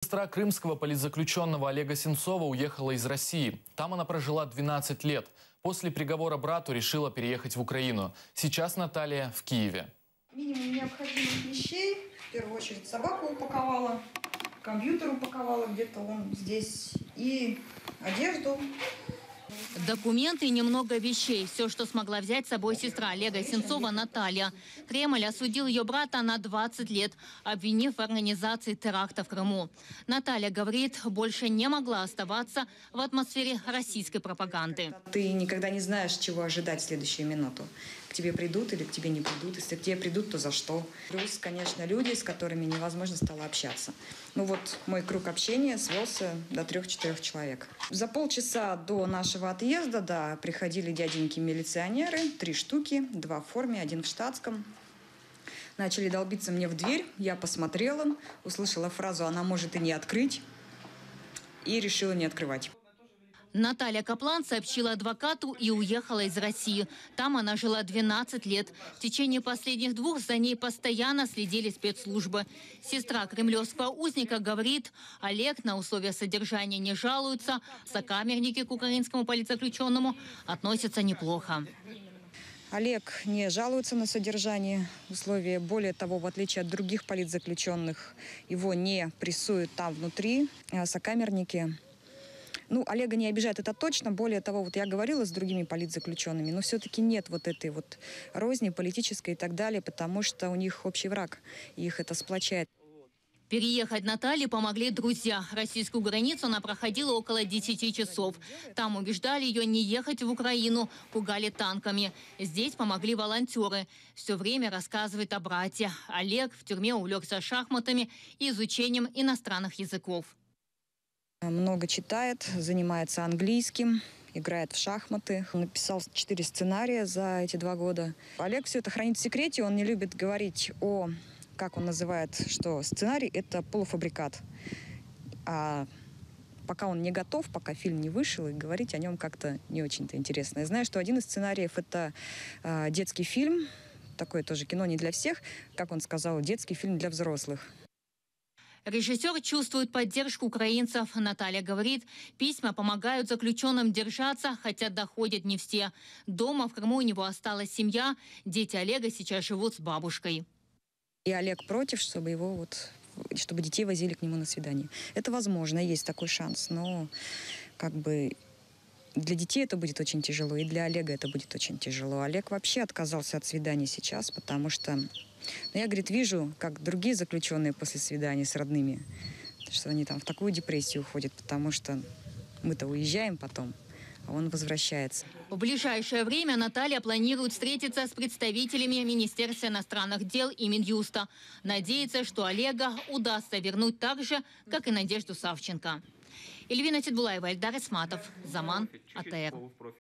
Сестра крымского политзаключенного Олега Сенцова уехала из России. Там она прожила 12 лет. После приговора брату решила переехать в Украину. Сейчас Наталья в Киеве. Минимум необходимых вещей. В первую очередь собаку упаковала, компьютер упаковала, где-то он здесь, и одежду. Документы и немного вещей. Все, что смогла взять с собой сестра Олега Сенцова Наталья. Кремль осудил ее брата на 20 лет, обвинив в организации теракта в Крыму. Наталья говорит, больше не могла оставаться в атмосфере российской пропаганды. Ты никогда не знаешь, чего ожидать в следующую минуту. К тебе придут или к тебе не придут. Если к тебе придут, то за что? Плюс, конечно, люди, с которыми невозможно стало общаться. Ну вот мой круг общения свелся до 3-4 человек. За полчаса до нашего отъезда, да, приходили дяденьки-милиционеры, 3 штуки, 2 в форме, 1 в штатском. Начали долбиться мне в дверь, я посмотрела, услышала фразу «она может и не открыть» и решила не открывать. Наталья Каплан сообщила адвокату и уехала из России. Там она жила 12 лет. В течение последних 2 за ней постоянно следили спецслужбы. Сестра кремлевского узника говорит, Олег на условия содержания не жалуется. Сокамерники к украинскому политзаключенному относятся неплохо. Олег не жалуется на содержание условия. Более того, в отличие от других политзаключенных, его не прессуют там внутри сокамерники. Ну, Олега не обижает, это точно. Более того, вот я говорила с другими политзаключенными, но все-таки нет вот этой вот розни политической и так далее, потому что у них общий враг, и их это сплочает. Переехать Наталье помогли друзья. Российскую границу она проходила около 10 часов. Там убеждали ее не ехать в Украину, пугали танками. Здесь помогли волонтеры. Все время рассказывает о брате. Олег в тюрьме увлекся шахматами и изучением иностранных языков. Много читает, занимается английским, играет в шахматы. Он написал 4 сценария за эти 2 года. Олег все это хранит в секрете, он не любит говорить о, как он называет, что сценарий – это полуфабрикат. А пока он не готов, пока фильм не вышел, и говорить о нем как-то не очень-то интересно. Я знаю, что один из сценариев – это детский фильм, такое тоже кино не для всех, как он сказал, детский фильм для взрослых. Режиссер чувствует поддержку украинцев. Наталья говорит, письма помогают заключенным держаться, хотя доходят не все. Дома в Крыму у него осталась семья. Дети Олега сейчас живут с бабушкой. И Олег против, чтобы детей возили к нему на свидание. Это возможно, есть такой шанс, но как бы для детей это будет очень тяжело, и для Олега это будет очень тяжело. Олег вообще отказался от свиданий сейчас, потому что, я, говорит, вижу, как другие заключенные после свидания с родными, что они там в такую депрессию уходят, потому что мы-то уезжаем потом, а он возвращается. В ближайшее время Наталья планирует встретиться с представителями Министерства иностранных дел и Минюста. Надеется, что Олега удастся вернуть так же, как и Надежду Савченко. Эльвина Титбулаева, Эльдар Исматов, Заман, АТР.